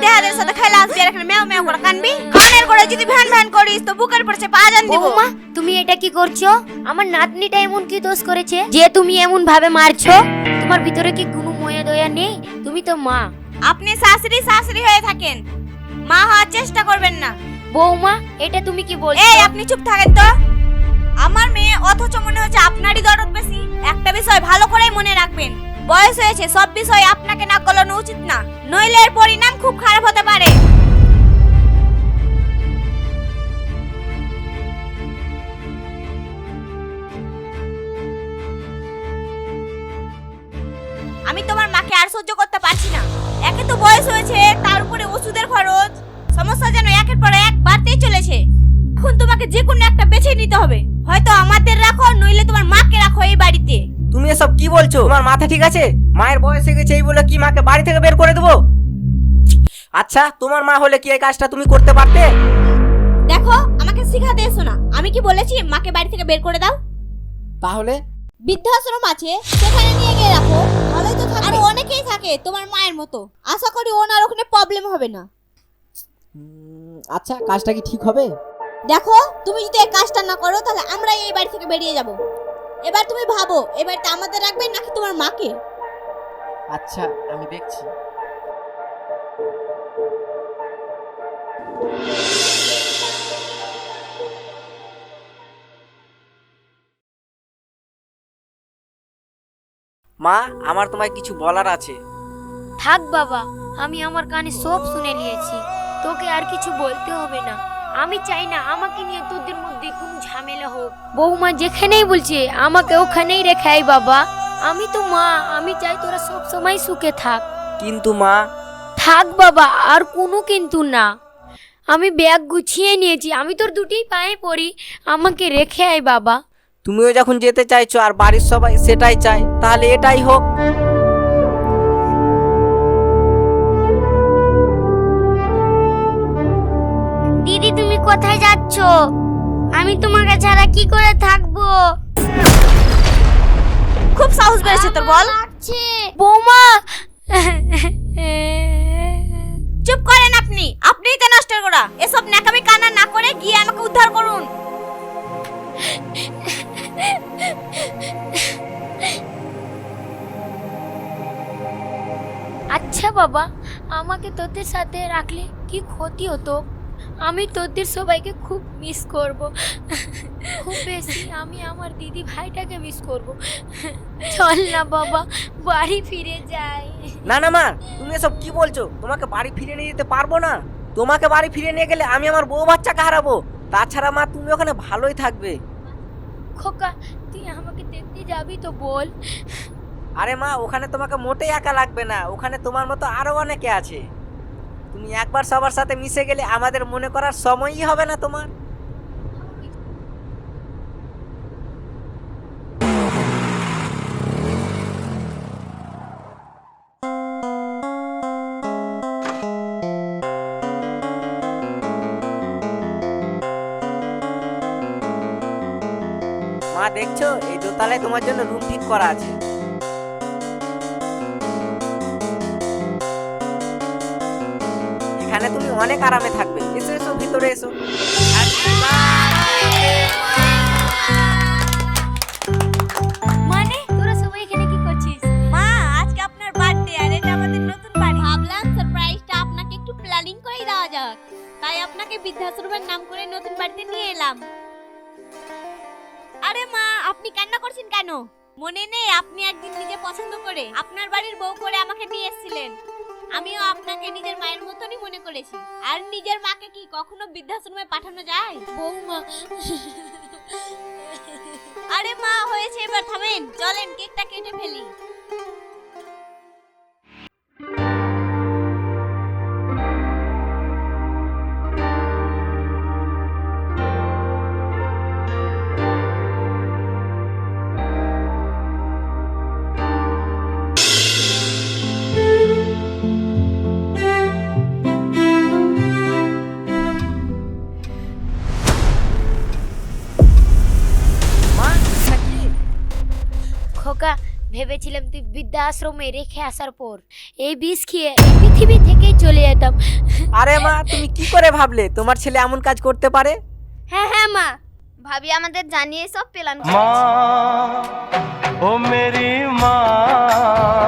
দেহাদের সাথে খেলা আসবি আর এখানে ম্যাও ম্যাও করে কানবি? কানের করে যদি ভ্যান ভ্যান করিস তো বুকের পড়ছে পা জান দিব। বৌমা তুমি এটা কি করছো? আমার নাতনিটা এমন কি দোষ করেছে যে তুমি এমন ভাবে মারছো? তোমার ভিতরে কি কোনো ময়া দয়া নেই? তুমি তো মা। আপনি শাশুড়ি শাশুড়ি হয়ে থাকেন, মা হওয়ার চেষ্টা করবেন না। বৌমা এটা তুমি কি বলছো? এই আপনি চুপ থাকেন তো। আমার মেয়ে অথচ মনে হচ্ছে আপনারই দরদ বেশি। একটা বিষয় ভালো করেই মনে রাখবেন, বয়স হয়েছে, সব বিষয়ে আপনাকে নাক গলানো উচিত না, নইলে এর পরিণাম খুব খারাপ হতে পারে। আমি তোমার মাকে আর সহ্য করতে পারছি না। একে তো বয়স হয়েছে, তার উপরে ওষুধের খরচ, সমস্যা যেন একের পর এক বাড়তেই চলেছে। এখন তোমাকে যে কোনো একটা বেছে নিতে হবে, হয়তো আমাদের রাখো নইলে তোমার মাকে রাখো এই বাড়িতে। তুমি এসব কি বলছো? তোমার মাথা ঠিক আছে? মায়ের বয়স হয়ে গেছে এই বলে কি মাকে বাড়ি থেকে বের করে দেবো? আচ্ছা তোমার মা হলে কি এই কাজটা তুমি করতে পারতে? দেখো আমাকে শিখাতে এসো না। আমি কি বলেছি মাকে বাড়ি থেকে বের করে দাও? তাহলে বৃদ্ধাশ্রম আছে, সেখানে নিয়ে গিয়ে রাখো, ভালোই তো থাকবে। আর অনেকেই থাকে তোমার মায়ের মতো, আশা করি ওনার ওখানে প্রবলেম হবে না। আচ্ছা কাজটা কি ঠিক হবে? দেখো তুমি যদি এই কাজটা না করো তাহলে আমরা এই বাড়ি থেকে বেরিয়ে যাব। এবার তুমি ভাবো এই বাড়িতে আমাদের রাখবে নাকি তোমার মাকে? আচ্ছা আমি দেখছি। মা আমার তোমায় কিছু বলার আছে। থাক বাবা, আমি আমার কানে সব শুনে নিয়েছি, তোকে আর কিছু বলতে হবে না। আমি চাই না আমাকে নিয়ে তোদের মধ্যে কোনো ঝামেলা হোক। বৌমা যেখানেই বলছে আমাকে ওখানেই রেখে আয় বাবা। আমি তো মা, আমি চাই তোরা সব সময় সুখে থাক। কিন্তু মা। থাক বাবা, আর কোনো কিন্তু না। আমি ব্যাগ গুছিয়ে নিয়েছি, আমি তোর দুটিই পায়ে পড়ি, আমাকে রেখে আয় বাবা। তুমিও যখন যেতে চাইছো আর বাড়ির সবাই সেটাই চায়, তাহলে এটাই হোক। দিদি তুমি কোথায় যাচ্ছ? আমি তোমাকে ছাড়া কি করে থাকবো? খুব সাহস বেড়েছে তোর, বল। বৌমা চুপ করেন আপনি, আপনিই তো নষ্ট করা। এসব ন্যাকামি কান্না না করে গিয়ে আমাকে উদ্ধার করুন। আচ্ছা বাবা, আমাকে তোদের সাথে রাখলে কি ক্ষতি হতো? আমি তোদের সবাইকে খুব মিস করব, খুব বেশি আমি আমার দিদি ভাইটাকে মিস করব। চল না বাবা, বাড়ি ফিরে যাই। না না মা, তুমি এসব কি বলছো? তোমাকে বাড়ি ফিরে নিয়ে যেতে পারবো না। তোমাকে বাড়ি ফিরে নিয়ে গেলে আমি আমার বউ বাচ্চাকে হারাবো। তাছাড়া মা তুমি ওখানে ভালোই থাকবে। খোকা তুই আমাকে দেখতে যাবি তো বল? আরে মা, ওখানে তোমাকে মোটেই একা লাগবে না, ওখানে তোমার মতো আরো অনেকে আছে। তুমি একবার সবার সাথে মিশে গেলে আমাদের মনে করার সময়ই হবে না তোমার। মা দেখছো, এই দোতলায় তোমার জন্য রুম ঠিক করা আছে। এখানে তুমি অনেক আরামে থাকবে। এসো এসো, ভিতরে এসো। মানে তোরা সবাই এখানে কি করছিস? মা আজকে আপনার বার্থডে আর এটা আমাদের নতুন বাড়ি, ভাবলাম সারপ্রাইজটা আপনাকে একটু প্ল্যানিং করেই দেওয়া যাক, তাই আপনাকে বৃদ্ধাশ্রমের নাম করে নতুন বাড়িতে নিয়ে এলাম। আরে মা আপনি কান্না করছেন কেন? মনে নেই আপনি একদিন নিজে পছন্দ করে আপনার বাড়ির বউ করে আমাকে নিয়ে এসেছিলেন? আমিও আপনাকে নিজের মায়ের মতনই মনে করেছি। আর নিজের মাকে কি কখনো বৃদ্ধাশ্রমে পাঠানো যায়? বৌমা আরে মা হয়েছে, এবার থামেন, চলেন কেকটা কেটে ফেলি। মা এটা কি? খোকা ভেবেছিলাম তুই বৃদ্ধাশ্রমে রেখে আসার পর এই বিষ খেয়ে এই পৃথিবী থেকেই চলে যেতাম, আরে মা, তুমি কি করে ভাবলে তোমার ছেলে এমন কাজ করতে পারে? হ্যাঁ হ্যাঁ মা, ভাবি আমাদের জানিয়ে সব প্ল্যান माँ ओ मेरी माँ